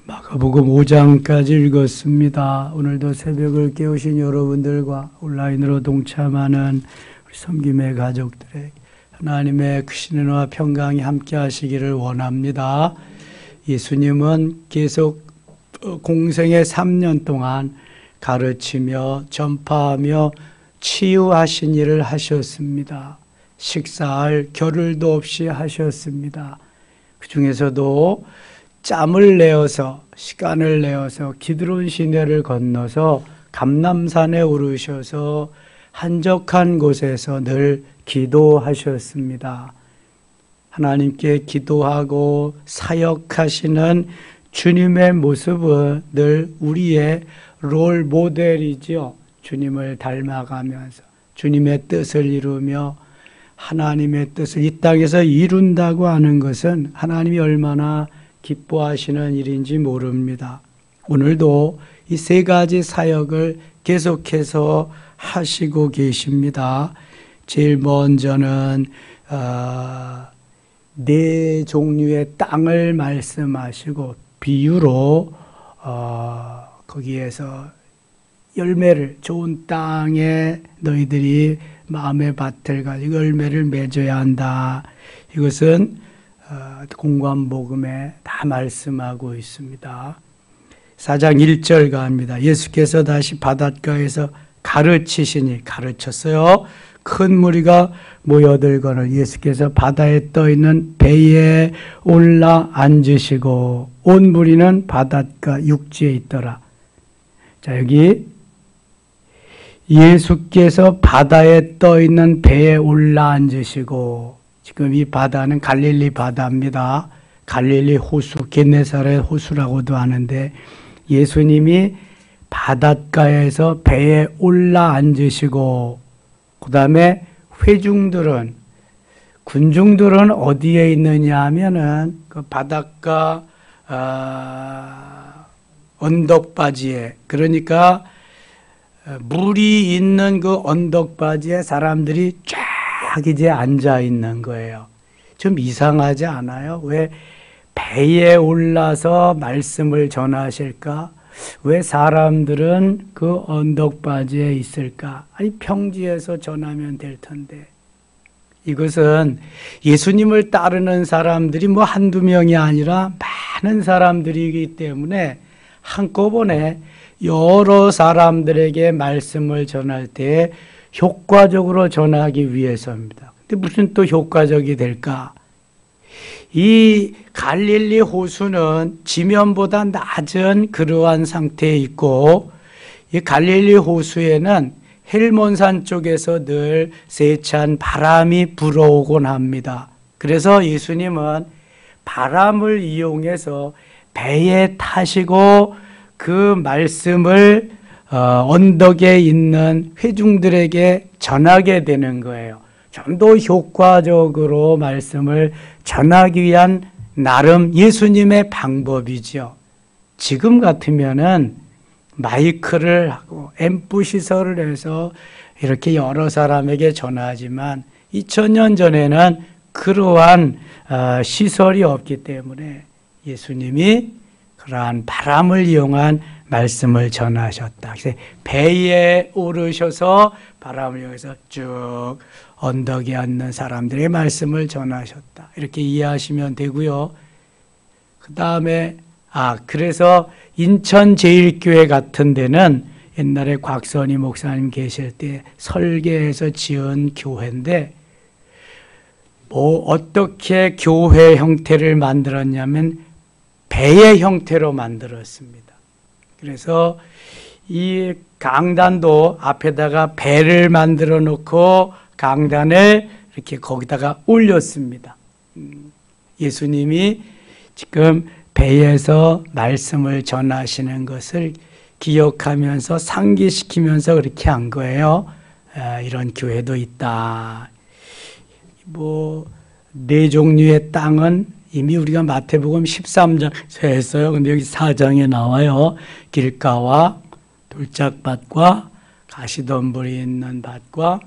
마가복음 5장까지 읽었습니다. 오늘도 새벽을 깨우신 여러분들과 온라인으로 동참하는 우리 섬김의 가족들에게 하나님의 크신 은혜와 평강이 함께 하시기를 원합니다. 예수님은 계속 공생의 3년 동안 가르치며 전파하며 치유하신 일을 하셨습니다. 식사할 겨를도 없이 하셨습니다. 그 중에서도 짬을 내어서 시간을 내어서 기드론 시내를 건너서 감람산에 오르셔서 한적한 곳에서 늘 기도하셨습니다. 하나님께 기도하고 사역하시는 주님의 모습은 늘 우리의 롤 모델이죠. 주님을 닮아가면서 주님의 뜻을 이루며 하나님의 뜻을 이 땅에서 이룬다고 하는 것은 하나님이 얼마나 기뻐하시는 일인지 모릅니다. 오늘도 이 세 가지 사역을 계속해서 하시고 계십니다. 제일 먼저는 네 종류의 땅을 말씀하시고 비유로 거기에서 열매를 좋은 땅에 너희들이 마음의 밭을 가지고 열매를 맺어야 한다. 이것은 공관복음에 다 말씀하고 있습니다. 4장 1절 가합니다. 예수께서 다시 바닷가에서 가르치시니 가르쳤어요. 큰 무리가 모여들거늘 예수께서 바다에 떠있는 배에 올라 앉으시고 온 무리는 바닷가 육지에 있더라. 자, 여기 예수께서 바다에 떠있는 배에 올라 앉으시고 지금 이 바다는 갈릴리 바다입니다. 갈릴리 호수, 겟네사렛 호수라고도 하는데 예수님이 바닷가에서 배에 올라 앉으시고 그 다음에 회중들은 군중들은 어디에 있느냐 하면은 그 바닷가 언덕바지에 그러니까 물이 있는 그 언덕바지에 사람들이 쫙 이제 앉아 있는 거예요. 좀 이상하지 않아요? 왜 배에 올라서 말씀을 전하실까? 왜 사람들은 그 언덕바지에 있을까? 아니 평지에서 전하면 될 텐데. 이것은 예수님을 따르는 사람들이 뭐 한두 명이 아니라 많은 사람들이기 때문에 한꺼번에 여러 사람들에게 말씀을 전할 때 효과적으로 전하기 위해서입니다. 근데 무슨 또 효과적이 될까? 이 갈릴리 호수는 지면보다 낮은 그러한 상태에 있고 이 갈릴리 호수에는 헬몬산 쪽에서 늘 세찬 바람이 불어오곤 합니다. 그래서 예수님은 바람을 이용해서 배에 타시고 그 말씀을 언덕에 있는 회중들에게 전하게 되는 거예요. 좀 더 효과적으로 말씀을 전하기 위한 나름 예수님의 방법이죠. 지금 같으면은 마이크를 하고 앰프 시설을 해서 이렇게 여러 사람에게 전하지만 2000년 전에는 그러한 시설이 없기 때문에 예수님이 그러한 바람을 이용한 말씀을 전하셨다. 그래서 배에 오르셔서 바람을 이용해서 쭉 언덕에 앉는 사람들의 말씀을 전하셨다. 이렇게 이해하시면 되고요. 그 다음에 그래서 인천제일교회 같은 데는 옛날에 곽선희 목사님 계실 때 설계해서 지은 교회인데 뭐 어떻게 교회 형태를 만들었냐면 배의 형태로 만들었습니다. 그래서 이 강단도 앞에다가 배를 만들어 놓고 강단을 이렇게 거기다가 올렸습니다. 예수님이 지금 배에서 말씀을 전하시는 것을 기억하면서 상기시키면서 그렇게 한 거예요. 이런 교회도 있다. 뭐 네 종류의 땅은 이미 우리가 마태복음 13장에서 했어요. 근데 여기 4장에 나와요. 길가와 돌짝밭과 가시덤불이 있는 밭과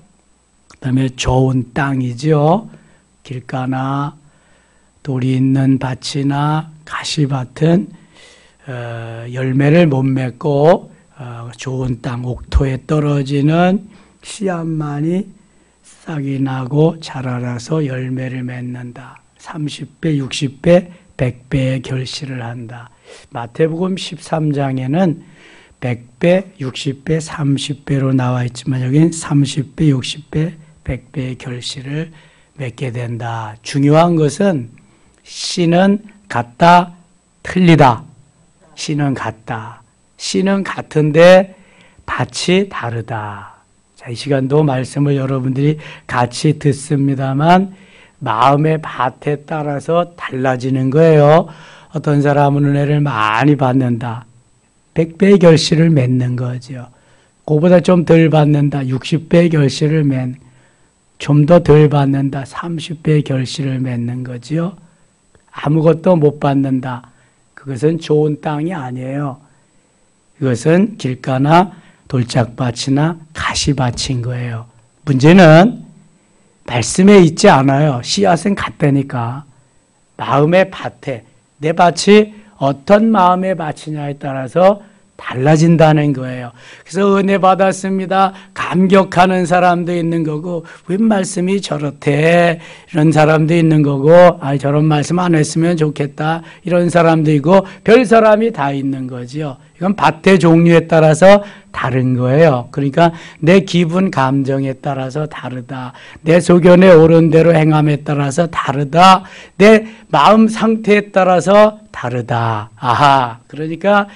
그 다음에 좋은 땅이죠. 길가나 돌이 있는 밭이나 가시밭은 열매를 못 맺고 좋은 땅 옥토에 떨어지는 씨앗만이 싹이 나고 자라나서 열매를 맺는다. 30배, 60배, 100배의 결실을 한다. 마태복음 13장에는 100배, 60배, 30배로 나와 있지만 여기는 30배, 60배, 100배의 결실을 맺게 된다. 중요한 것은 씨는 같다, 틀리다. 씨는 같다. 씨는 같은데 밭이 다르다. 자, 이 시간도 말씀을 여러분들이 같이 듣습니다만 마음의 밭에 따라서 달라지는 거예요. 어떤 사람은 은혜를 많이 받는다. 100배의 결실을 맺는 거죠. 그보다 좀 덜 받는다. 60배의 결실을 좀 더 덜 받는다. 30배의 결실을 맺는 거죠. 아무것도 못 받는다. 그것은 좋은 땅이 아니에요. 이것은 길가나 돌짝밭이나 가시밭인 거예요. 문제는 말씀에 있지 않아요. 씨앗은 같다니까. 마음의 밭에, 내 밭이 어떤 마음의 밭이냐에 따라서 달라진다는 거예요. 그래서 은혜 받았습니다. 감격하는 사람도 있는 거고, 왜 말씀이 저렇대? 이런 사람도 있는 거고, 저런 말씀 안 했으면 좋겠다. 이런 사람도 있고, 별 사람이 다 있는 거죠. 이건 밭의 종류에 따라서 다른 거예요. 그러니까 내 기분, 감정에 따라서 다르다. 내 소견에 옳은 대로 행함에 따라서 다르다. 내 마음 상태에 따라서 다르다. 아하. 그러니까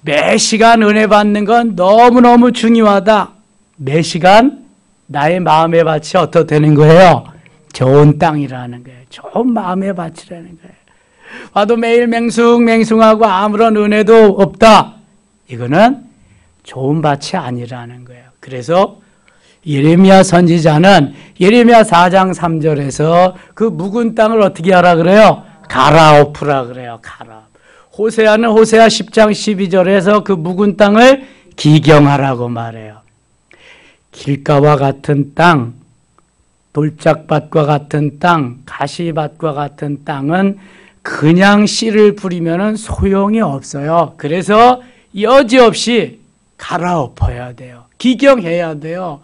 매 시간 은혜 받는 건 너무너무 중요하다. 매 시간 나의 마음의 밭이 어떻게 되는 거예요? 좋은 땅이라는 거예요. 좋은 마음의 밭이라는 거예요. 와도 매일 맹숭맹숭하고 아무런 은혜도 없다. 이거는 좋은 밭이 아니라는 거예요. 그래서 예레미야 선지자는 예레미야 4장 3절에서 그 묵은 땅을 어떻게 하라 그래요? 갈아엎으라 그래요. 호세아는 호세아 10장 12절에서 그 묵은 땅을 기경하라고 말해요. 길가와 같은 땅, 돌짝밭과 같은 땅, 가시밭과 같은 땅은 그냥 씨를 뿌리면 소용이 없어요. 그래서 여지없이 갈아엎어야 돼요. 기경해야 돼요.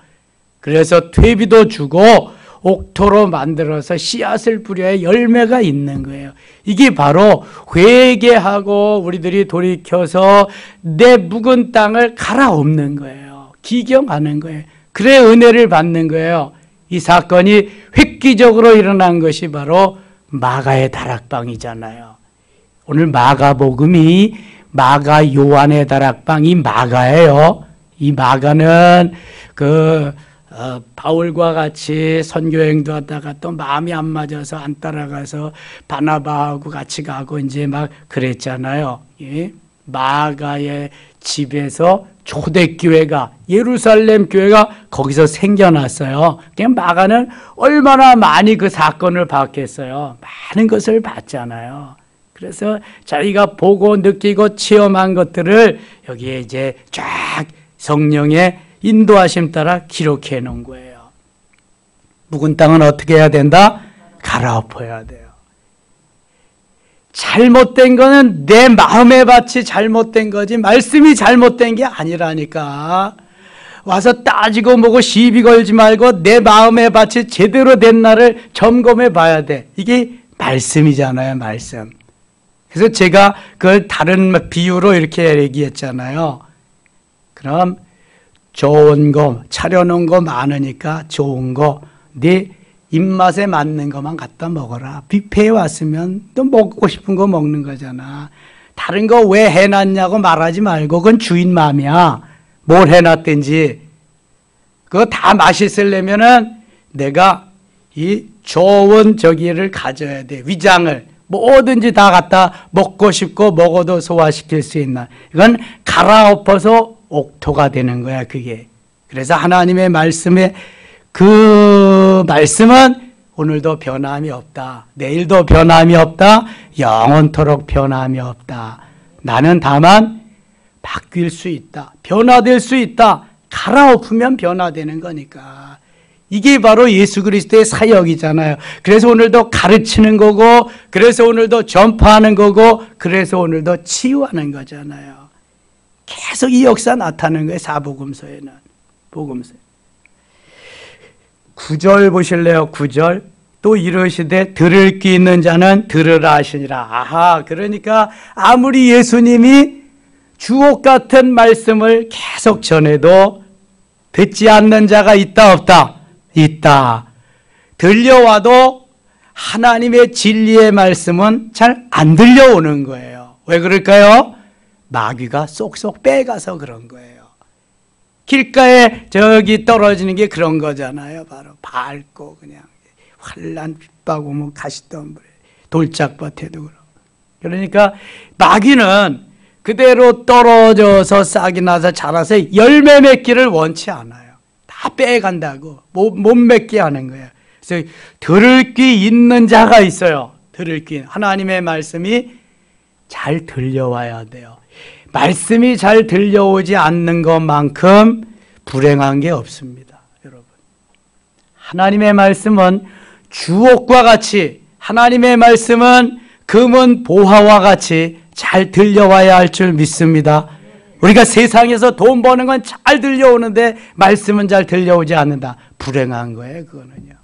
그래서 퇴비도 주고 옥토로 만들어서 씨앗을 뿌려야 열매가 있는 거예요. 이게 바로 회개하고 우리들이 돌이켜서 내 묵은 땅을 갈아엎는 거예요. 기경하는 거예요. 그래 은혜를 받는 거예요. 이 사건이 획기적으로 일어난 것이 바로 마가의 다락방이잖아요. 오늘 마가복음이 마가 요한의 다락방이 마가예요. 이 마가는 바울과 같이 선교행도 하다가 또 마음이 안 맞아서 안 따라가서 바나바하고 같이 가고 이제 막 그랬잖아요. 예? 마가의 집에서 초대교회가 예루살렘 교회가 거기서 생겨났어요. 그냥 마가는 얼마나 많이 그 사건을 봤겠어요. 많은 것을 봤잖아요. 그래서 자기가 보고 느끼고 체험한 것들을 여기에 이제 쫙 성령의 인도하심 따라 기록해 놓은 거예요. 묵은 땅은 어떻게 해야 된다? 갈아엎어야 돼요. 잘못된 거는 내 마음의 밭이 잘못된 거지 말씀이 잘못된 게 아니라니까. 와서 따지고 뭐고 시비 걸지 말고 내 마음의 밭이 제대로 된 날을 점검해 봐야 돼. 이게 말씀이잖아요, 말씀. 그래서 제가 그걸 다른 비유로 이렇게 얘기했잖아요. 그럼 좋은 거, 차려놓은 거 많으니까 좋은 거, 네 입맛에 맞는 것만 갖다 먹어라. 뷔페에 왔으면 또 먹고 싶은 거 먹는 거잖아. 다른 거 왜 해놨냐고 말하지 말고 그건 주인 마음이야. 뭘 해놨든지. 그거 다 맛있으려면은 내가 이 좋은 저기를 가져야 돼. 위장을. 뭐든지 다 갖다 먹고 싶고 먹어도 소화시킬 수 있나. 이건 갈아엎어서 옥토가 되는 거야, 그게. 그래서 하나님의 말씀에 그 말씀은 오늘도 변함이 없다. 내일도 변함이 없다. 영원토록 변함이 없다. 나는 다만 바뀔 수 있다. 변화될 수 있다. 갈아엎으면 변화되는 거니까. 이게 바로 예수 그리스도의 사역이잖아요. 그래서 오늘도 가르치는 거고, 그래서 오늘도 전파하는 거고, 그래서 오늘도 치유하는 거잖아요. 계속 이 역사 나타나는 거예요. 사복음서에는. 복음서. 9절 보실래요? 9절. 또 이러시되 들을 귀 있는 자는 들으라 하시니라. 아하, 그러니까 아무리 예수님이 주옥 같은 말씀을 계속 전해도 듣지 않는 자가 있다 없다? 있다. 들려와도 하나님의 진리의 말씀은 잘 안 들려오는 거예요. 왜 그럴까요? 마귀가 쏙쏙 빼가서 그런 거예요. 길가에 저기 떨어지는 게 그런 거잖아요. 바로 밝고 그냥 환란 빗바고 뭐 가시덤불에 돌짝밭에도 그렇고. 그러니까 마귀는 그대로 떨어져서 싹이 나서 자라서 열매 맺기를 원치 않아요. 다 빼간다고 못 맺게 하는 거예요. 그래서 들을 귀 있는 자가 있어요. 들을 귀. 하나님의 말씀이 잘 들려와야 돼요. 말씀이 잘 들려오지 않는 것만큼 불행한 게 없습니다. 여러분, 하나님의 말씀은 주옥과 같이, 하나님의 말씀은 금은 보화와 같이 잘 들려와야 할 줄 믿습니다. 우리가 세상에서 돈 버는 건 잘 들려오는데 말씀은 잘 들려오지 않는다. 불행한 거예요. 그거는요.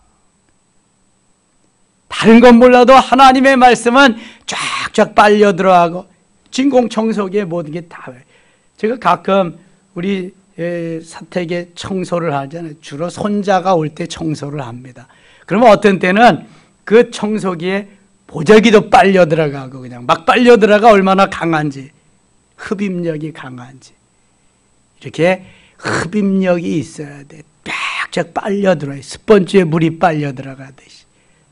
다른 건 몰라도 하나님의 말씀은 쫙쫙 빨려 들어가고 진공청소기에 모든 게 다. 제가 가끔 우리 사택에 청소를 하잖아요. 주로 손자가 올 때 청소를 합니다. 그러면 어떤 때는 그 청소기에 보자기도 빨려 들어가고 그냥 막 빨려 들어가 얼마나 강한지, 흡입력이 강한지. 이렇게 흡입력이 있어야 돼. 쫙쫙 빨려 들어요. 스펀지에 물이 빨려 들어가듯이.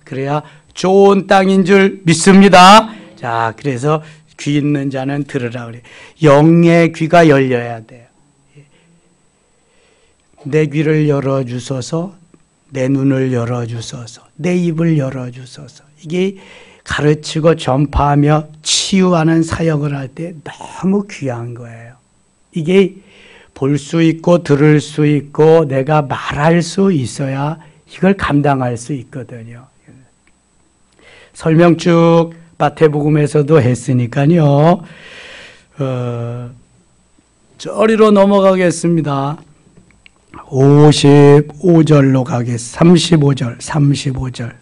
그래야 좋은 땅인 줄 믿습니다. 자, 그래서 귀 있는 자는 들으라 그래. 영의 귀가 열려야 돼요. 내 귀를 열어주소서, 내 눈을 열어주소서, 내 입을 열어주소서. 이게 가르치고 전파하며 치유하는 사역을 할 때 너무 귀한 거예요. 이게 볼 수 있고 들을 수 있고 내가 말할 수 있어야 이걸 감당할 수 있거든요. 설명 쭉 마태복음에서도 했으니까요. 저리로 넘어가겠습니다. 55절로 가겠습니다. 35절.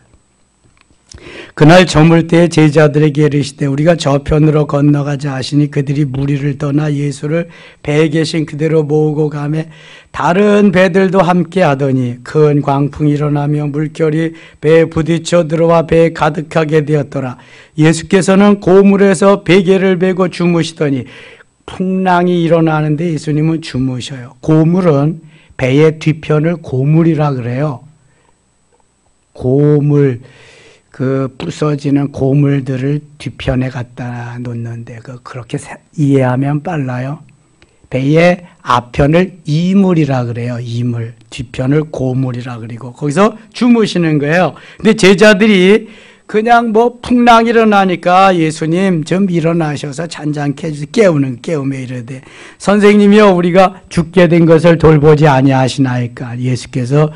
그날 저물 때 제자들에게 이르시되 우리가 저편으로 건너가자 하시니 그들이 무리를 떠나 예수를 배에 계신 그대로 모으고 가매 다른 배들도 함께 하더니 큰 광풍이 일어나며 물결이 배에 부딪혀 들어와 배에 가득하게 되었더라. 예수께서는 고물에서 베개를 베고 주무시더니 풍랑이 일어나는데 예수님은 주무셔요. 고물은 배의 뒤편을 고물이라 그래요. 고물, 그 부서지는 고물들을 뒤편에 갖다 놓는데 그렇게 이해하면 빨라요. 배의 앞편을 이물이라 그래요. 이물, 뒤편을 고물이라 그리고 거기서 주무시는 거예요. 근데 제자들이 그냥 뭐 풍랑이 일어나니까 예수님 좀 일어나셔서 잔잔케 해주세요. 깨우며 이러되 선생님이여 우리가 죽게 된 것을 돌보지 아니하시나이까. 예수께서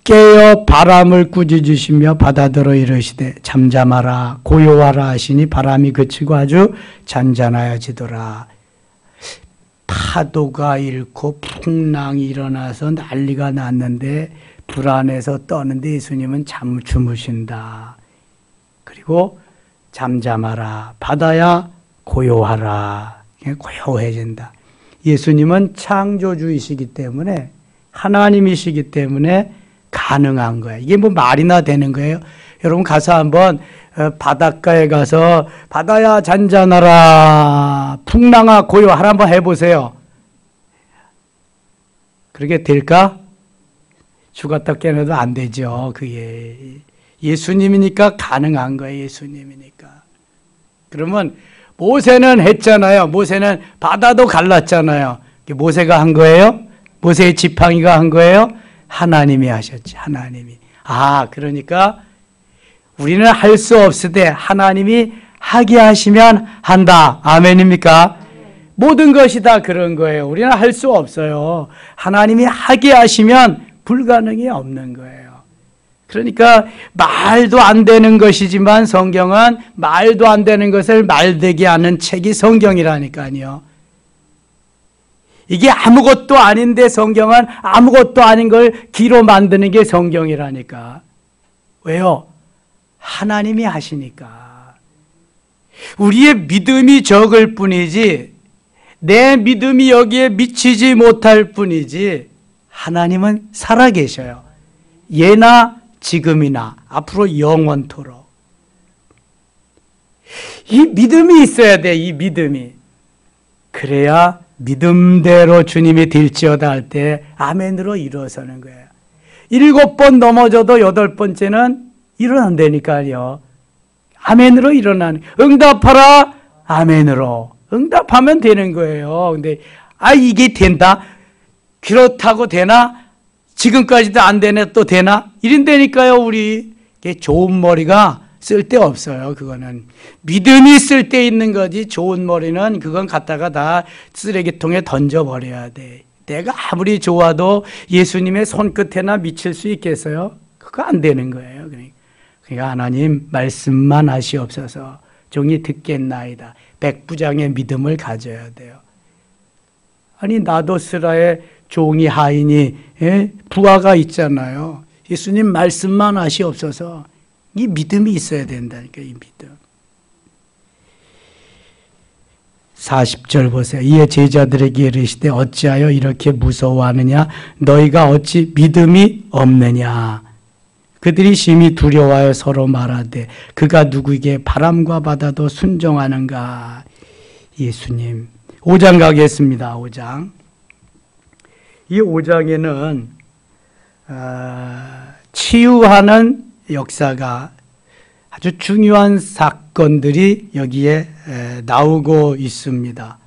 깨어 바람을 꾸짖으시며 바다더러 이르시되 잠잠하라 고요하라 하시니 바람이 그치고 아주 잔잔하여지더라. 파도가 일고 풍랑이 일어나서 난리가 났는데 불안해서 떠는데 예수님은 주무신다. 그리고 잠잠하라 바다야 고요하라. 고요해진다. 예수님은 창조주이시기 때문에 하나님이시기 때문에 가능한 거예요. 이게 뭐 말이나 되는 거예요. 여러분 가서 한번 바닷가에 가서 바다야 잔잔하라 풍랑아 고요하라 한번 해보세요. 그렇게 될까? 죽었다 깨어나도 안 되죠. 그게 예수님이니까 가능한 거예요. 예수님이니까. 그러면 모세는 했잖아요. 모세는 바다도 갈랐잖아요. 모세가 한 거예요? 모세의 지팡이가 한 거예요? 하나님이 하셨지. 하나님이. 아, 그러니까 우리는 할 수 없을 때 하나님이 하게 하시면 한다. 아멘입니까? 모든 것이 다 그런 거예요. 우리는 할 수 없어요. 하나님이 하게 하시면 불가능이 없는 거예요. 그러니까 말도 안 되는 것이지만 성경은 말도 안 되는 것을 말되게 하는 책이 성경이라니까요. 이게 아무것도 아닌데 성경은 아무것도 아닌 걸 기로 만드는 게 성경이라니까. 왜요? 하나님이 하시니까. 우리의 믿음이 적을 뿐이지, 내 믿음이 여기에 미치지 못할 뿐이지, 하나님은 살아계셔요. 예나 지금이나 앞으로 영원토록. 이 믿음이 있어야 돼, 이 믿음이. 그래야 믿음대로 주님이 될지어다 할 때 아멘으로 일어서는 거예요. 7번 넘어져도 8번째는 일어난다니까요. 아멘으로 일어나는. 응답하라, 아멘으로. 응답하면 되는 거예요. 근데 이게 된다? 그렇다고 되나? 지금까지도 안 되네, 또 되나? 이런다니까요, 우리. 좋은 머리가 쓸데없어요, 그거는. 믿음이 쓸데 있는 거지, 좋은 머리는 그건 갖다가 다 쓰레기통에 던져버려야 돼. 내가 아무리 좋아도 예수님의 손끝에나 미칠 수 있겠어요? 그거 안 되는 거예요. 그러니까 하나님 말씀만 하시옵소서. 종이 듣겠나이다. 백부장의 믿음을 가져야 돼요. 아니 나도스라의 종이 하인이 부하가 있잖아요. 예수님 말씀만 하시옵소서. 이 믿음이 있어야 된다니까, 이 믿음. 40절 보세요. 이에 제자들에게 이르시되 어찌하여 이렇게 무서워하느냐? 너희가 어찌 믿음이 없느냐? 그들이 심히 두려워하여 서로 말하되 그가 누구에게 바람과 바다도 순종하는가? 예수님. 5장 가겠습니다. 5장. 이 5장에는 치유하는 역사가 아주 중요한 사건들이 여기에 나오고 있습니다.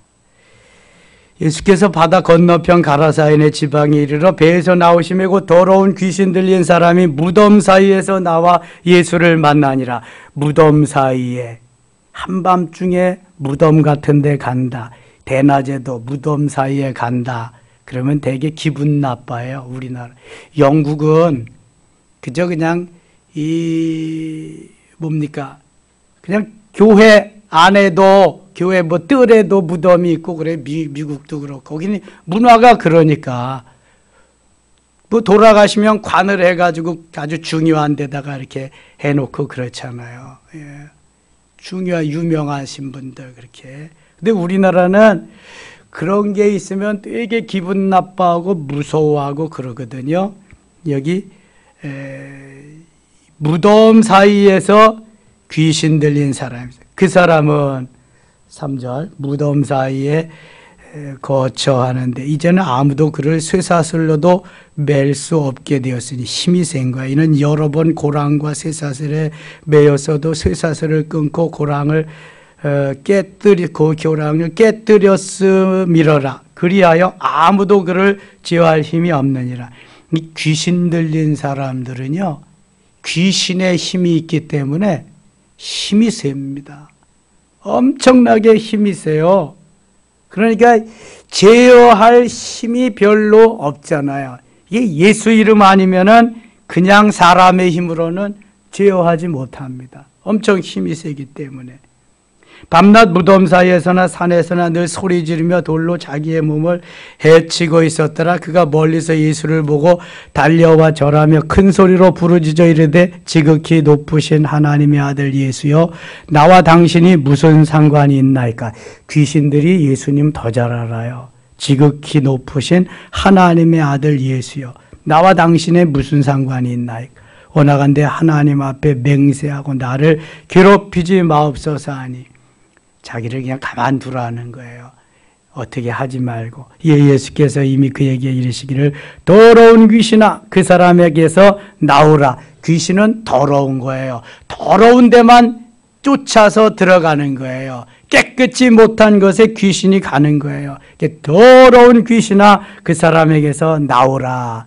예수께서 바다 건너편 가라사인의 지방에 이르러 배에서 나오시매 곧 더러운 귀신 들린 사람이 무덤 사이에서 나와 예수를 만나니라. 무덤 사이에, 한밤중에 무덤 같은 데 간다. 대낮에도 무덤 사이에 간다. 그러면 되게 기분 나빠요, 우리나라. 영국은 그저 그냥 뭡니까? 그냥 교회 안에도, 교회 뜰에도 무덤이 있고, 그래. 미국도 그렇고. 거기는 문화가 그러니까. 돌아가시면 관을 해가지고 아주 중요한 데다가 이렇게 해놓고 그렇잖아요. 예. 유명하신 분들 그렇게. 근데 우리나라는 그런 게 있으면 되게 기분 나빠하고 무서워하고 그러거든요. 여기, 무덤 사이에서 귀신 들린 사람. 그 사람은 3절 무덤 사이에 거처하는데 이제는 아무도 그를 쇠사슬로도 맬 수 없게 되었으니 힘이 센 거야. 이는 여러 번 고랑과 쇠사슬에 매였어도 쇠사슬을 끊고 고랑을 깨뜨렸음이러라. 그리하여 아무도 그를 제어할 힘이 없느니라. 이 귀신 들린 사람들은요, 귀신의 힘이 있기 때문에 힘이 셉니다. 엄청나게 힘이 세요. 그러니까 제어할 힘이 별로 없잖아요. 이게 예수 이름 아니면은 그냥 사람의 힘으로는 제어하지 못합니다. 엄청 힘이 세기 때문에. 밤낮 무덤 사이에서나 산에서나 늘 소리 지르며 돌로 자기의 몸을 해치고 있었더라. 그가 멀리서 예수를 보고 달려와 절하며 큰 소리로 부르짖어 이르되 지극히 높으신 하나님의 아들 예수여, 나와 당신이 무슨 상관이 있나이까? 귀신들이 예수님 더 잘 알아요. 지극히 높으신 하나님의 아들 예수여, 나와 당신의 무슨 상관이 있나이까? 원하건대 하나님 앞에 맹세하고 나를 괴롭히지 마옵소서 하니. 자기를 그냥 가만두라는 거예요. 어떻게 하지 말고. 예수께서 이미 그에게 이르시기를 더러운 귀신아 그 사람에게서 나오라. 귀신은 더러운 거예요. 더러운 데만 쫓아서 들어가는 거예요. 깨끗이 못한 것에 귀신이 가는 거예요. 더러운 귀신아 그 사람에게서 나오라.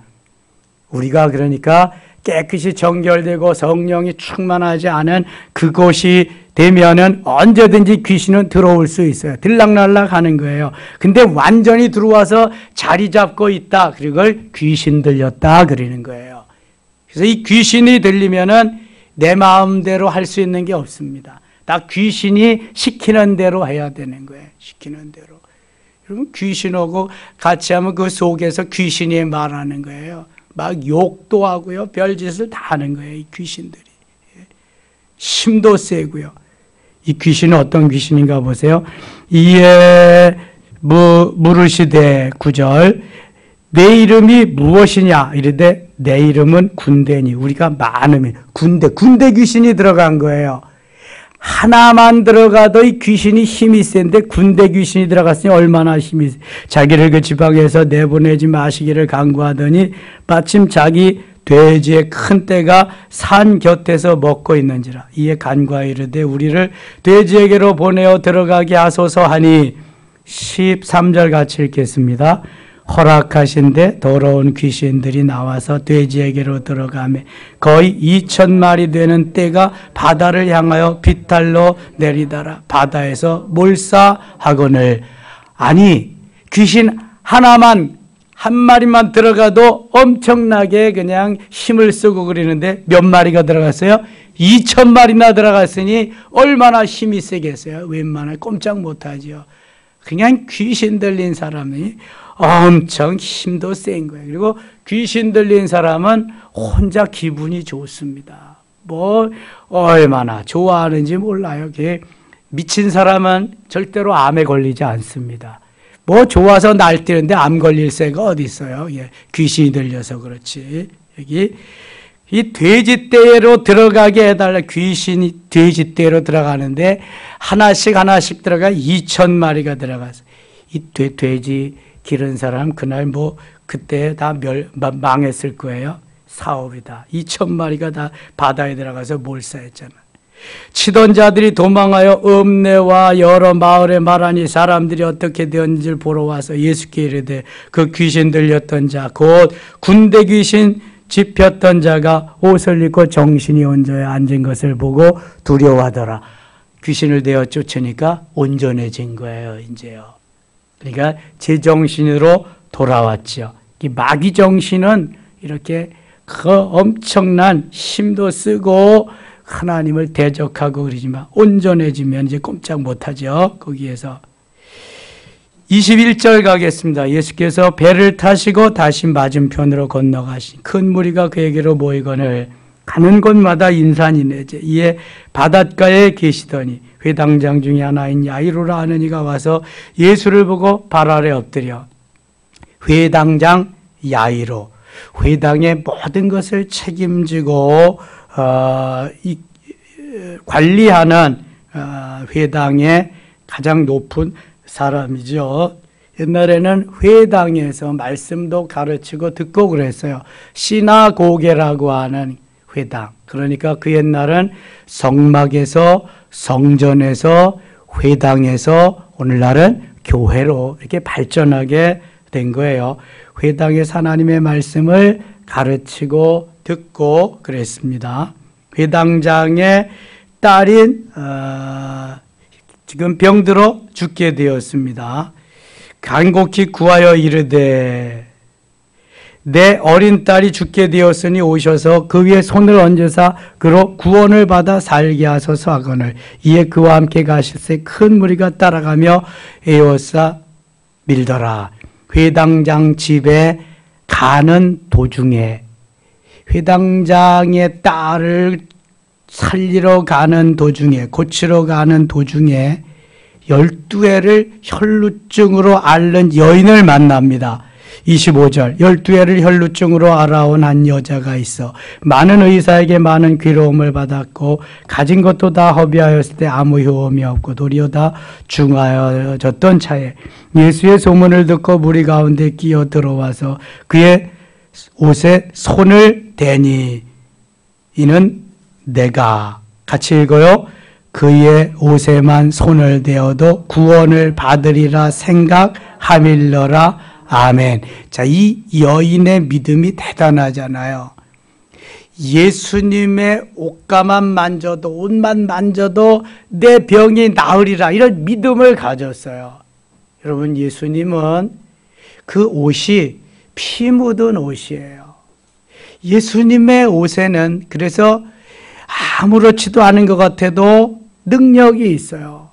우리가 그러니까 깨끗이 정결되고 성령이 충만하지 않은 그곳이 되면은 언제든지 귀신은 들어올 수 있어요. 들락날락 하는 거예요. 근데 완전히 들어와서 자리 잡고 있다. 그걸 귀신 들렸다 그러는 거예요. 그래서 이 귀신이 들리면은 내 마음대로 할 수 있는 게 없습니다. 다 귀신이 시키는 대로 해야 되는 거예요. 시키는 대로. 여러분 귀신하고 같이 하면 그 속에서 귀신이 말하는 거예요. 막 욕도 하고요. 별짓을 다 하는 거예요. 이 귀신들이. 힘도 세고요. 이 귀신은 어떤 귀신인가 보세요. 이에 물으시되 9절 내 이름이 무엇이냐 이르되 내 이름은 군대니 우리가 많으면 군대 귀신이 들어간 거예요. 하나만 들어가도 이 귀신이 힘이 센데 군대 귀신이 들어갔으니 얼마나 힘이 세. 자기를 그 지방에서 내보내지 마시기를 간구하더니 마침 자기 돼지의 큰 떼가 산 곁에서 먹고 있는지라. 이에 간구하여 이르되 우리를 돼지에게로 보내어 들어가게 하소서 하니 13절 같이 읽겠습니다. 허락하신데 더러운 귀신들이 나와서 돼지에게로 들어가매 거의 2,000마리 되는 떼가 바다를 향하여 비탈로 내리다라. 바다에서 몰사하거늘. 아니 귀신 하나만 한 마리만 들어가도 엄청나게 그냥 힘을 쓰고 그러는데 몇 마리가 들어갔어요? 2,000마리나 들어갔으니 얼마나 힘이 세겠어요? 웬만하면 꼼짝 못하죠. 그냥 귀신 들린 사람이 엄청 힘도 센 거예요. 그리고 귀신 들린 사람은 혼자 기분이 좋습니다. 뭐 얼마나 좋아하는지 몰라요. 미친 사람은 절대로 암에 걸리지 않습니다. 뭐 좋아서 날뛰는데 암 걸릴 새가 어디 있어요? 예, 귀신이 들려서 그렇지. 여기 이 돼지떼로 들어가게 해달라. 귀신이 돼지떼로 들어가는데 하나씩 들어가 2,000마리가 들어가서 이 돼지 기른 사람 그날 뭐 그때 다 망했을 거예요. 사업이다. 2,000마리가 다 바다에 들어가서 몰사했잖아. 치던 자들이 도망하여 읍내와 여러 마을에 말하니 사람들이 어떻게 되었는지를 보러 와서 예수께 이르되 그 귀신 들렸던 자 곧 군대 귀신 집혔던 자가 옷을 입고 정신이 온전히 앉은 것을 보고 두려워하더라. 귀신을 내어 쫓으니까 온전해진 거예요. 이제요. 그러니까 제정신으로 돌아왔죠. 이 마귀 정신은 이렇게 그 엄청난 힘도 쓰고 하나님을 대적하고 그러지만 온전해지면 이제 꼼짝 못하죠. 거기에서 21절 가겠습니다. 예수께서 배를 타시고 다시 맞은편으로 건너가신 큰 무리가 그에게로 모이거늘 가는 곳마다 인산이네제 이에 바닷가에 계시더니 회당장 중에 하나인 야이로라 하는 이가 와서 예수를 보고 발 아래 엎드려 회당장 야이로 회당의 모든 것을 책임지고 관리하는 회당의 가장 높은 사람이죠. 옛날에는 회당에서 말씀도 가르치고 듣고 그랬어요. 시나고게라고 하는 회당. 그러니까 그 옛날은 성막에서 성전에서 회당에서 오늘날은 교회로 이렇게 발전하게 된 거예요. 회당에서 하나님의 말씀을 가르치고 듣고 그랬습니다. 회당장의 딸인 지금 병들어 죽게 되었습니다. 간곡히 구하여 이르되 내 어린 딸이 죽게 되었으니 오셔서 그 위에 손을 얹으사 그로 구원을 받아 살게 하소서 하거늘 이에 그와 함께 가실새 큰 무리가 따라가며 에워싸 밀더라. 회당장 집에 가는 도중에 회당장의 딸을 살리러 가는 도중에 고치러 가는 도중에 12해를 혈루증으로 앓는 여인을 만납니다. 25절 12해를 혈루증으로 앓아온 한 여자가 있어 많은 의사에게 많은 괴로움을 받았고 가진 것도 다 허비하였을 때 아무 효험이 없고 도리어 다 중하여졌던 차에 예수의 소문을 듣고 무리 가운데 끼어 들어와서 그의 옷에 손을 대니 이는 내가 같이 읽어요. 그의 옷에만 손을 대어도 구원을 받으리라 생각하밀러라. 아멘. 자, 이 여인의 믿음이 대단하잖아요. 예수님의 옷가만 만져도, 옷만 만져도 내 병이 나으리라, 이런 믿음을 가졌어요. 여러분, 예수님은 그 옷이 피 묻은 옷이에요. 예수님의 옷에는 그래서 아무렇지도 않은 것 같아도 능력이 있어요.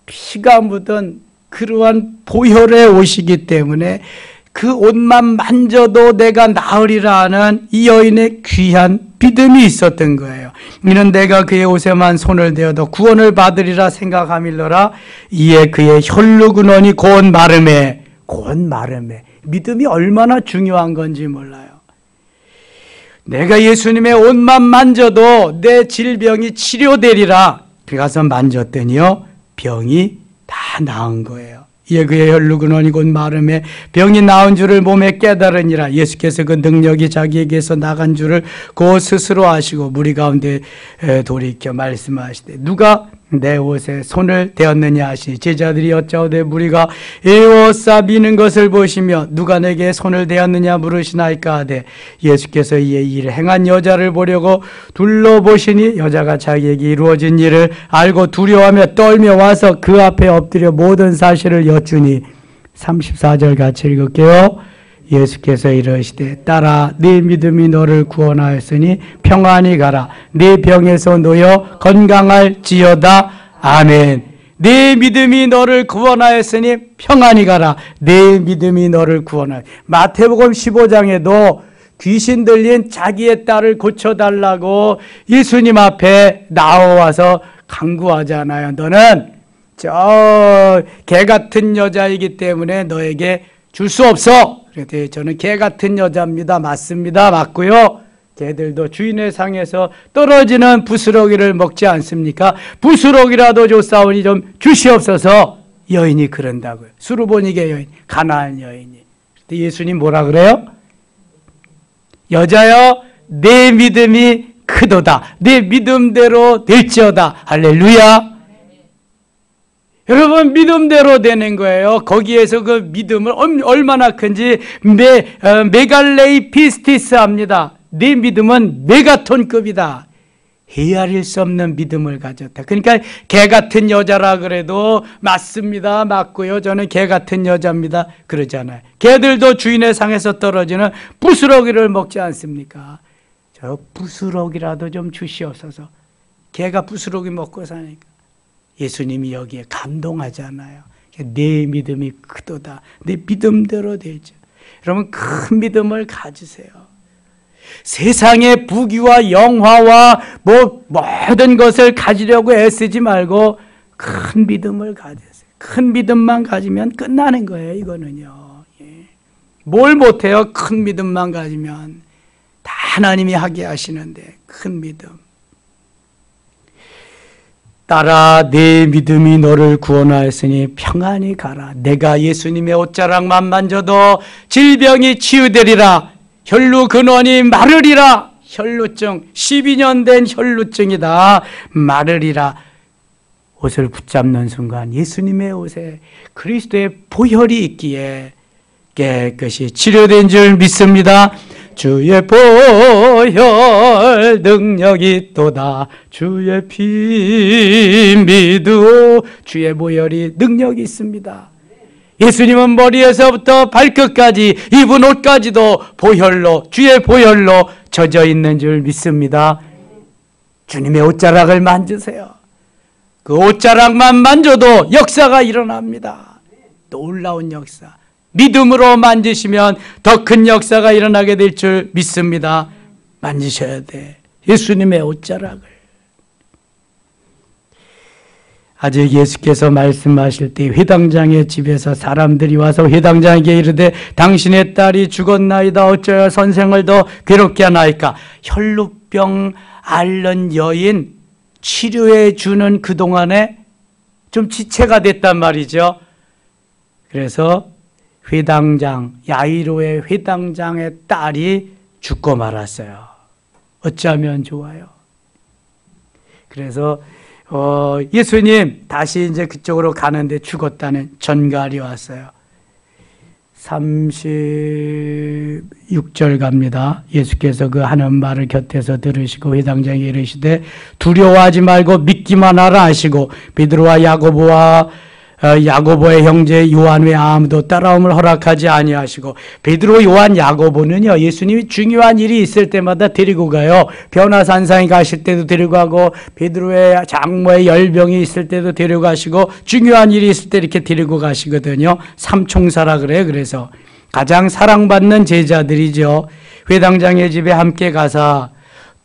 피가 묻은 그러한 보혈의 옷이기 때문에 그 옷만 만져도 내가 나으리라 하는 이 여인의 귀한 믿음이 있었던 거예요. 이는 내가 그의 옷에만 손을 대어도 구원을 받으리라 생각함일러라. 이에 그의 혈루근원이 곧 마름에, 믿음이 얼마나 중요한 건지 몰라요. 내가 예수님의 옷만 만져도 내 질병이 치료되리라. 가서 만졌더니요, 병이 다 나은 거예요. 이에 그의 혈루근원이 곧 마름에 병이 나은 줄을 몸에 깨달으니라. 예수께서 그 능력이 자기에게서 나간 줄을 곧 스스로 아시고 무리 가운데 돌이켜 말씀하시되 누가 내 옷에 손을 대었느냐 하시니 제자들이 여짜오되 무리가 이 옷 싸비는 것을 보시며 누가 내게 손을 대었느냐 물으시나이까 하되 예수께서 이에 일을 행한 여자를 보려고 둘러보시니 여자가 자기에게 이루어진 일을 알고 두려워하며 떨며 와서 그 앞에 엎드려 모든 사실을 여쭈니 34절 같이 읽을게요. 예수께서 이르시되 딸아 네 믿음이 너를 구원하였으니 평안히 가라. 네 병에서 놓여 건강할지어다. 아멘. 네 믿음이 너를 구원하였으니 평안히 가라. 네 믿음이 너를 구원하였. 마태복음 15장에도 귀신 들린 자기의 딸을 고쳐달라고 예수님 앞에 나와서 간구하잖아요. 너는 저 개 같은 여자이기 때문에 너에게 줄 수 없어. 그래서 저는 개 같은 여자입니다. 맞습니다. 맞고요. 개들도 주인의 상에서 떨어지는 부스러기를 먹지 않습니까? 부스러기라도 줬사오니 좀 주시옵소서. 여인이 그런다고요. 수르보니게 여인, 가나안 여인이. 예수님 뭐라 그래요? 여자여 내 믿음이 크도다. 내 믿음대로 될지어다. 할렐루야. 여러분 믿음대로 되는 거예요. 거기에서 그 믿음을 얼마나 큰지 메갈레이 피스티스 합니다. 네 믿음은 메가톤급이다. 헤아릴 수 없는 믿음을 가졌다. 그러니까 개 같은 여자라 그래도 맞습니다. 맞고요. 저는 개 같은 여자입니다. 그러잖아요. 개들도 주인의 상에서 떨어지는 부스러기를 먹지 않습니까? 저 부스러기라도 좀 주시옵소서. 개가 부스러기 먹고 사니까. 예수님이 여기에 감동하잖아요. 내 믿음이 크도다. 내 믿음대로 되죠. 여러분 큰 믿음을 가지세요. 세상의 부귀와 영화와 모든 것을 가지려고 애쓰지 말고 큰 믿음을 가지세요. 큰 믿음만 가지면 끝나는 거예요. 이거는요. 뭘 못해요? 큰 믿음만 가지면 다 하나님이 하게 하시는데 큰 믿음. 딸아 내 믿음이 너를 구원하였으니 평안히 가라. 내가 예수님의 옷자락만 만져도 질병이 치유되리라. 혈루 근원이 마르리라. 혈루증 12년 된 혈루증이다. 마르리라. 옷을 붙잡는 순간 예수님의 옷에 그리스도의 보혈이 있기에 깨끗이 치료된 줄 믿습니다. 주의 보혈 능력이 또다. 주의 피 믿으오. 주의 보혈이 능력이 있습니다. 예수님은 머리에서부터 발끝까지 입은 옷까지도 보혈로, 주의 보혈로 젖어 있는 줄 믿습니다. 주님의 옷자락을 만지세요. 그 옷자락만 만져도 역사가 일어납니다. 놀라운 역사. 믿음으로 만지시면 더 큰 역사가 일어나게 될 줄 믿습니다. 만지셔야 돼. 예수님의 옷자락을. 아직 예수께서 말씀하실 때 회당장의 집에서 사람들이 와서 회당장에게 이르되 당신의 딸이 죽었나이다. 어쩌여 선생을 더 괴롭게 하나이까. 혈루병 앓는 여인 치료해 주는 그동안에 좀 지체가 됐단 말이죠. 그래서 회당장, 야이로의 회당장의 딸이 죽고 말았어요. 어쩌면 좋아요. 그래서 예수님 다시 이제 그쪽으로 가는데 죽었다는 전갈이 왔어요. 36절 갑니다. 예수께서 그 하는 말을 곁에서 들으시고 회당장에 이르시되 두려워하지 말고 믿기만 하라 하시고 베드로와 야고보의 형제 요한 외에 아무도 따라옴을 허락하지 아니하시고 베드로, 요한, 야고보는요 예수님이 중요한 일이 있을 때마다 데리고 가요. 변화산상에 가실 때도 데리고 가고 베드로의 장모의 열병이 있을 때도 데리고 가시고 중요한 일이 있을 때 이렇게 데리고 가시거든요. 삼총사라 그래요. 그래서 가장 사랑받는 제자들이죠. 회당장의 집에 함께 가사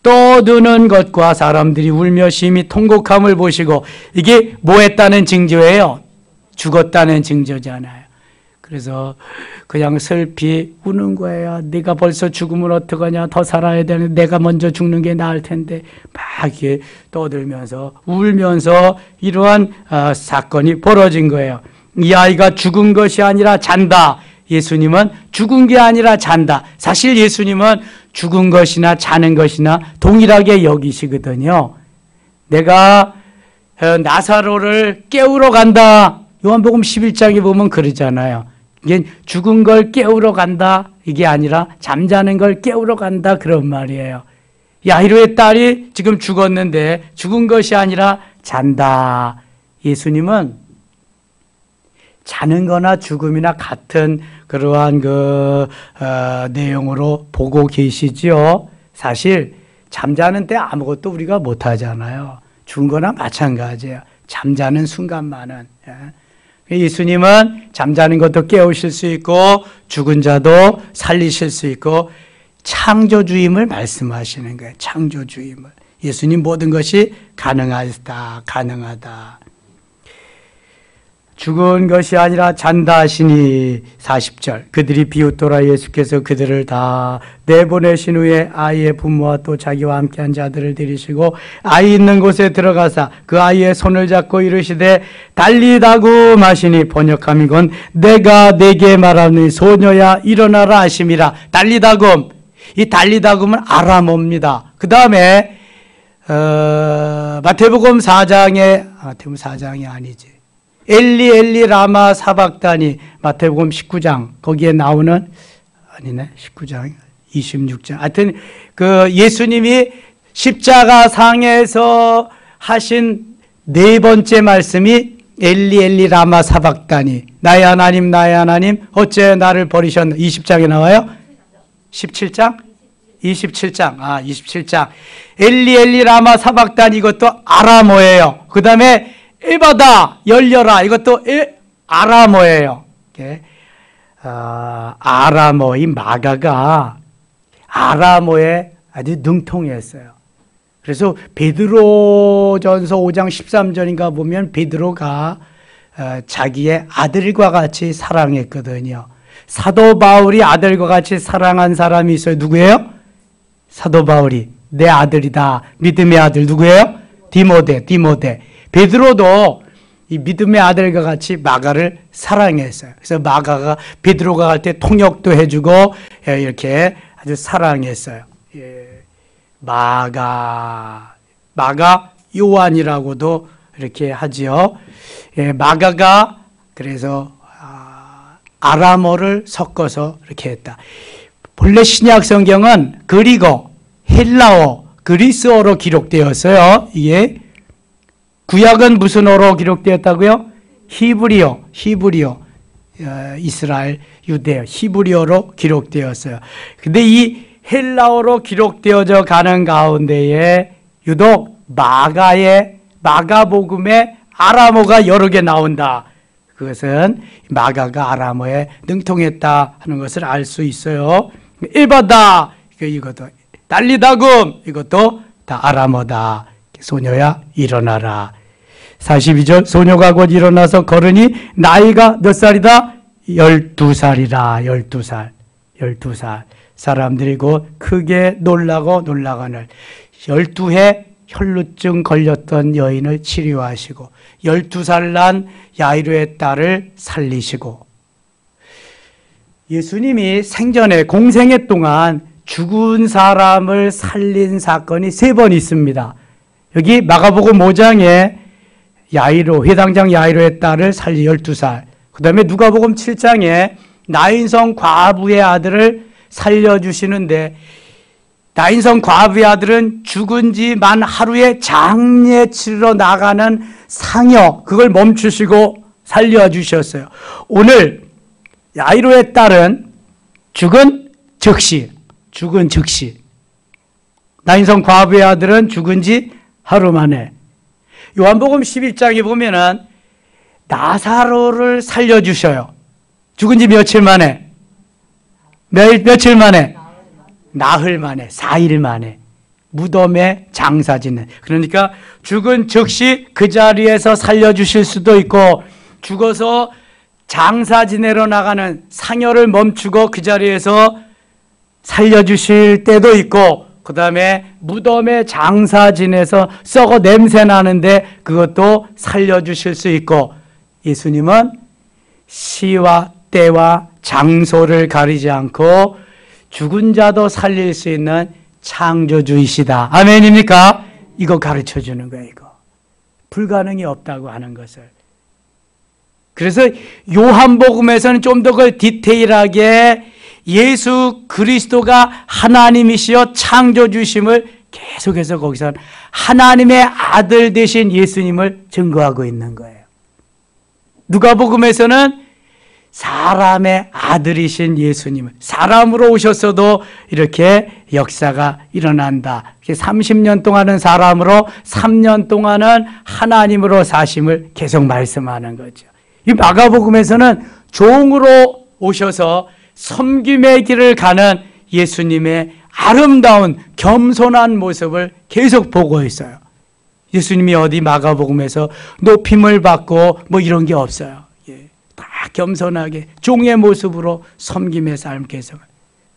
떠드는 것과 사람들이 울며 심히 통곡함을 보시고 이게 뭐 했다는 징조예요? 죽었다는 징조잖아요. 그래서 그냥 슬피 우는 거예요. 네가 벌써 죽으면 어떡하냐. 더 살아야 되는데 내가 먼저 죽는 게 나을 텐데 막 이렇게 떠들면서 울면서 이러한 사건이 벌어진 거예요. 이 아이가 죽은 것이 아니라 잔다. 예수님은 죽은 게 아니라 잔다. 사실 예수님은 죽은 것이나 자는 것이나 동일하게 여기시거든요. 내가 나사로를 깨우러 간다. 요한복음 11장에 보면 그러잖아요. 이게 죽은 걸 깨우러 간다. 이게 아니라 잠자는 걸 깨우러 간다. 그런 말이에요. 야이로의 딸이 지금 죽었는데 죽은 것이 아니라 잔다. 예수님은 자는 거나 죽음이나 같은 그러한 내용으로 보고 계시죠. 사실 잠자는 때 아무것도 우리가 못 하잖아요. 죽은 거나 마찬가지예요. 잠자는 순간만은. 예수님은 잠자는 것도 깨우실 수 있고 죽은 자도 살리실 수 있고 창조주임을 말씀하시는 거예요. 창조주임을. 예수님 모든 것이 가능하다. 죽은 것이 아니라 잔다 하시니 40절 그들이 비웃돌아 예수께서 그들을 다 내보내신 후에 아이의 부모와 또 자기와 함께한 자들을 데리시고 아이 있는 곳에 들어가사 그 아이의 손을 잡고 이르시되 달리다굼 하시니 번역함이건 내가 네게 말하니 소녀야 일어나라 하심이라. 달리다굼. 이 달리다굼은 아람어입니다. 그 다음에 마태복음 4장이 아니지. 엘리 엘리 라마 사박다니 마태복음 19장 거기에 나오는 19장 26장 하여튼 그 예수님이 십자가 상에서 하신 네 번째 말씀이 엘리 엘리 라마 사박다니 나의 하나님 어째 나를 버리셨나. 20장에 나와요? 17장? 27장 엘리 엘리 라마 사박다니 이것도 아람어예요. 그 다음에 에바다 열려라 이것도 아람어예요. 아람어 이 마가가 아람어에 아주 능통했어요. 그래서 베드로전서 5장 13절인가 보면 베드로가 자기의 아들과 같이 사랑했거든요. 사도 바울이 아들과 같이 사랑한 사람이 있어요. 누구예요? 사도 바울이 내 아들이다. 믿음의 아들 누구예요? 디모데. 베드로도 이 믿음의 아들과 같이 마가를 사랑했어요. 그래서 마가가 베드로가 갈 때 통역도 해주고 이렇게 아주 사랑했어요. 마가 요한이라고도 이렇게 하지요. 마가가 그래서 아람어를 섞어서 이렇게 했다. 본래 신약 성경은 그리고 헬라어, 그리스어로 기록되었어요. 이게 구약은 무슨 어로 기록되었다고요? 히브리어, 이스라엘, 유대어, 히브리어로 기록되었어요. 근데 이 헬라어로 기록되어져 가는 가운데에 유독 마가복음에 아람어가 여러 개 나온다. 그것은 마가가 아람어에 능통했다 하는 것을 알 수 있어요. 일바다, 이것도 달리다굼, 이것도 다 아람어다. 소녀야 일어나라. 42절 소녀가 곧 일어나서 걸으니 나이가 몇 살이다? 12살이라. 12살. 사람들이 곧 크게 놀라거늘 12해 혈루증 걸렸던 여인을 치료하시고 12살 난 야이로의 딸을 살리시고 예수님이 생전에 공생애 동안 죽은 사람을 살린 사건이 3번 있습니다. 여기 마가복음 5장에 회당장 야이로의 딸을 살리 12살. 그 다음에 누가복음 7장에 나인성 과부의 아들을 살려주시는데, 나인성 과부의 아들은 죽은 지 만 하루에 장례 치르러 나가는 상여, 그걸 멈추시고 살려주셨어요. 오늘 야이로의 딸은 죽은 즉시, 나인성 과부의 아들은 죽은 지 하루 만에. 요한복음 11장에 보면은 나사로를 살려주셔요. 죽은 지 며칠 만에? 며칠 만에? 나흘 만에, 4일 만에. 무덤에 장사 짓는. 그러니까 죽은 즉시 그 자리에서 살려주실 수도 있고, 죽어서 장사 지내러 나가는 상여를 멈추고 그 자리에서 살려주실 때도 있고, 그 다음에 무덤에 장사 지내서 썩어 냄새 나는데 그것도 살려주실 수 있고, 예수님은 시와 때와 장소를 가리지 않고 죽은 자도 살릴 수 있는 창조주이시다. 아멘입니까? 이거 가르쳐 주는 거예요. 이거 불가능이 없다고 하는 것을. 그래서 요한복음에서는 좀 더 그 디테일하게 예수 그리스도가 하나님이시여 창조주심을 계속해서 거기서 하나님의 아들 되신 예수님을 증거하고 있는 거예요. 누가복음에서는 사람의 아들이신 예수님을, 사람으로 오셨어도 이렇게 역사가 일어난다. 30년 동안은 사람으로, 3년 동안은 하나님으로 사심을 계속 말씀하는 거죠. 이 마가복음에서는 종으로 오셔서 섬김의 길을 가는 예수님의 아름다운 겸손한 모습을 계속 보고 있어요. 예수님이 어디 마가복음에서 높임을 받고 뭐 이런 게 없어요. 다 겸손하게 종의 모습으로 섬김의 삶 계속.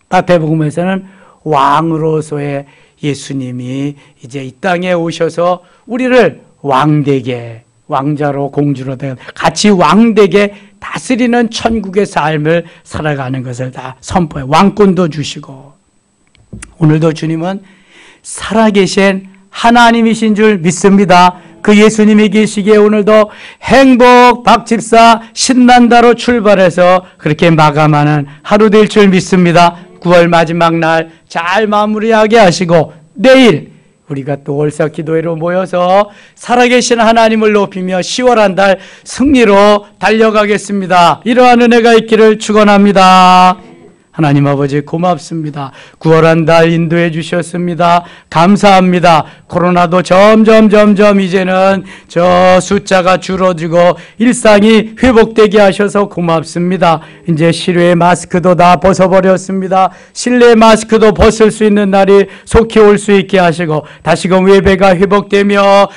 마태복음에서는 왕으로서의 예수님이 이제 이 땅에 오셔서 우리를 왕되게, 왕자로 공주로 같이 왕되게 다스리는 천국의 삶을 살아가는 것을 다 선포해요. 왕권도 주시고. 오늘도 주님은 살아계신 하나님이신 줄 믿습니다. 그 예수님이 계시기에 오늘도 행복 박집사 신난다로 출발해서 그렇게 마감하는 하루 될 줄 믿습니다. 9월 마지막 날 잘 마무리하게 하시고, 내일 우리가 또 월사 기도회로 모여서 살아계신 하나님을 높이며 10월 한 달 승리로 달려가겠습니다. 이러한 은혜가 있기를 축원합니다. 하나님 아버지 고맙습니다. 9월 한 달 인도해 주셨습니다. 감사합니다. 코로나도 점점 이제는 저 숫자가 줄어들고 일상이 회복되게 하셔서 고맙습니다. 이제 실외 마스크도 다 벗어버렸습니다. 실내 마스크도 벗을 수 있는 날이 속히 올 수 있게 하시고, 다시금 예배가 회복되며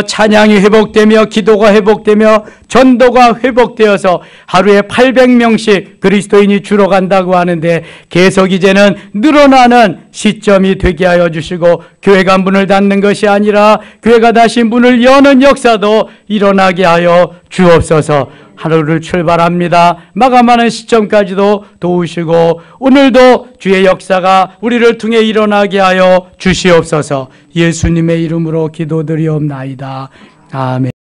찬양이 회복되며 기도가 회복되며 전도가 회복되어서 하루에 800명씩 그리스도인이 줄어간다고 하는데 계속 이제는 늘어나는 시점이 되게 하여 주시고, 교회가 문을 닫는 것이 아니라 교회가 다시 문을 여는 역사도 일어나게 하여 주옵소서. 하루를 출발합니다. 마감하는 시점까지도 도우시고 오늘도 주의 역사가 우리를 통해 일어나게 하여 주시옵소서. 예수님의 이름으로 기도드리옵나이다. 아멘.